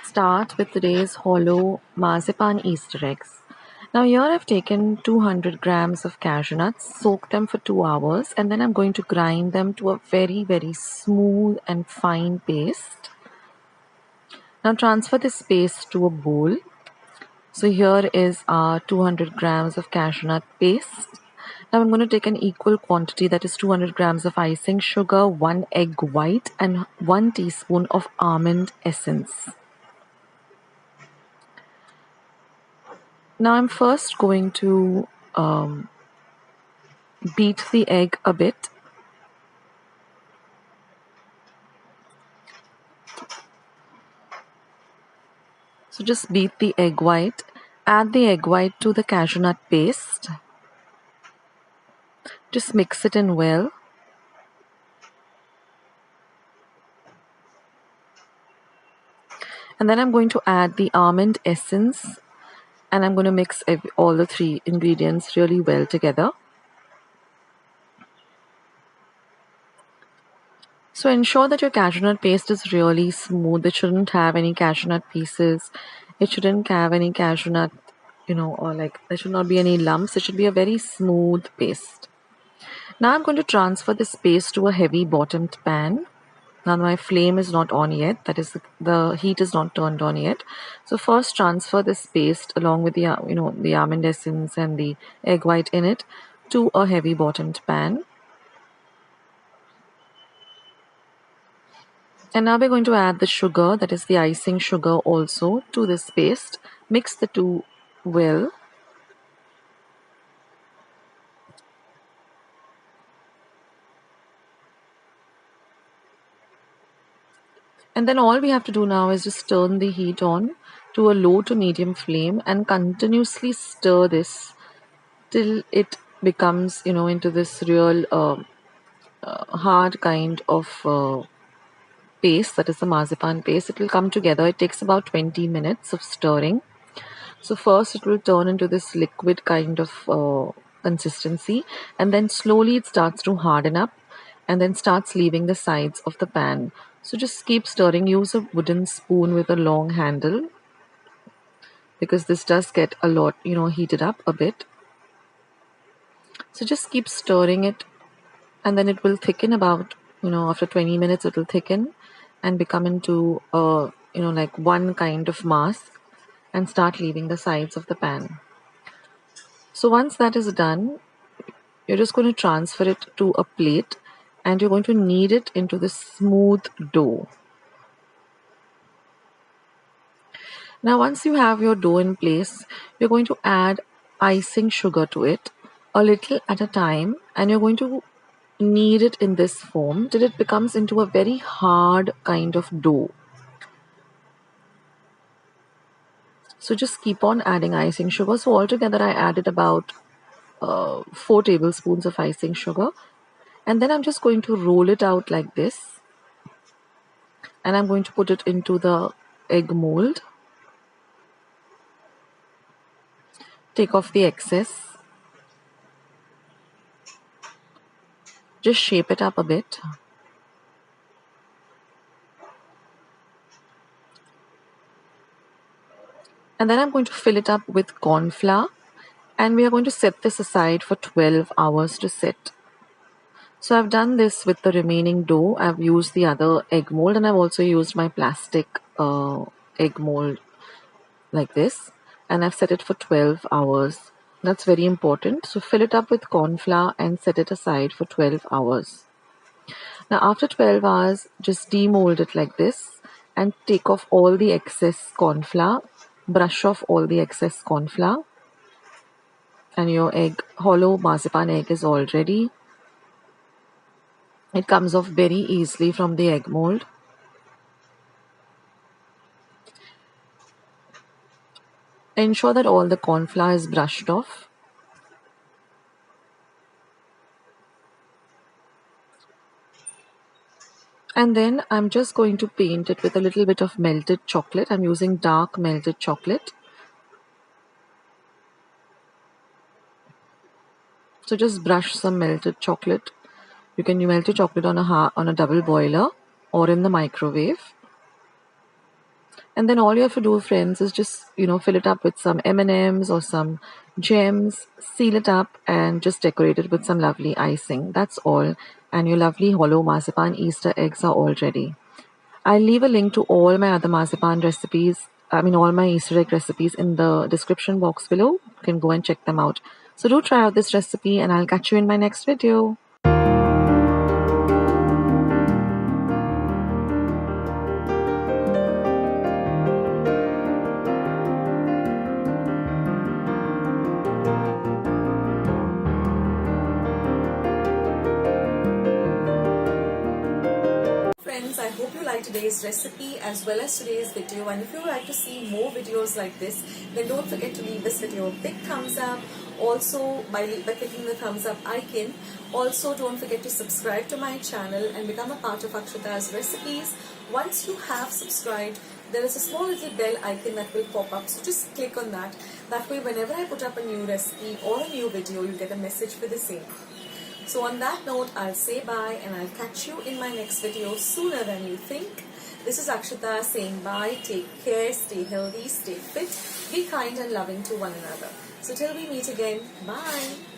start with today's hollow Marzipan Easter Eggs. Now here I've taken 200 grams of cashew nuts, soaked them for 2 hours, and then I'm going to grind them to a very smooth and fine paste. Now transfer this paste to a bowl. So here is our 200 grams of cashew nut paste. Now I'm going to take an equal quantity, that is 200 grams of icing sugar, 1 egg white, and 1 teaspoon of almond essence. Now I'm first going to beat the egg a bit. So just beat the egg white, add the egg white to the cashew nut paste. Just mix it in well. And then I'm going to add the almond essence, and I'm going to mix all the 3 ingredients really well together. So ensure that your cashew nut paste is really smooth. It shouldn't have any cashew nut pieces. It shouldn't have any cashew nut, or like there should not be any lumps. It should be a very smooth paste. Now I'm going to transfer this paste to a heavy bottomed pan. Now my flame is not on yet, that is the heat is not turned on yet. So first transfer this paste along with the the almond essence and the egg white in it to a heavy bottomed pan. And now we're going to add the sugar, that is the icing sugar, also to this paste. Mix the two well. And then all we have to do now is just turn the heat on to a low to medium flame and continuously stir this till it becomes, into this real hard kind of paste, that is the marzipan paste. It will come together. It takes about 20 minutes of stirring. So first it will turn into this liquid kind of consistency, and then slowly it starts to harden up and then starts leaving the sides of the pan. So just keep stirring. Use a wooden spoon with a long handle, because this does get a lot, heated up a bit. So just keep stirring it, and then it will thicken about, after 20 minutes it will thicken and become into like one kind of mass and start leaving the sides of the pan. So once that is done, you're just going to transfer it to a plate and you're going to knead it into this smooth dough. Now once you have your dough in place, you're going to add icing sugar to it, a little at a time, and you're going to knead it in this form till it becomes into a very hard kind of dough. So just keep on adding icing sugar. So altogether I added about 4 tablespoons of icing sugar, and then I'm just going to roll it out like this, and I'm going to put it into the egg mold. Take off the excess. Just shape it up a bit. And then I'm going to fill it up with corn flour, and we are going to set this aside for 12 hours to set. So I've done this with the remaining dough. I've used the other egg mold, and I've also used my plastic egg mold like this, and I've set it for 12 hours. That's very important. So fill it up with corn flour and set it aside for 12 hours. Now after 12 hours, just demold it like this and take off all the excess corn flour. Brush off all the excess corn flour, and your hollow marzipan egg is all ready. It comes off very easily from the egg mold. Ensure that all the corn flour is brushed off. And then I'm just going to paint it with a little bit of melted chocolate. I'm using dark melted chocolate. So just brush some melted chocolate. You can melt your chocolate on a double boiler or in the microwave. And then all you have to do, friends, is just, fill it up with some M&Ms or some gems, seal it up, and just decorate it with some lovely icing. That's all. And your lovely hollow marzipan Easter eggs are all ready. I'll leave a link to all my other marzipan recipes, all my Easter egg recipes in the description box below. You can go and check them out. So do try out this recipe, and I'll catch you in my next video. Friends, I hope you liked today's recipe as well as today's video, and if you would like to see more videos like this, then don't forget to leave this video a big thumbs up. Also, by clicking the thumbs up icon. Also, don't forget to subscribe to my channel and become a part of Akshata's recipes. Once you have subscribed, there is a small little bell icon that will pop up, so just click on that. That way, whenever I put up a new recipe or a new video, you get a message for the same. So on that note, I'll say bye, and I'll catch you in my next video sooner than you think. This is Akshata saying bye. Take care, stay healthy, stay fit, be kind and loving to one another. So till we meet again, bye.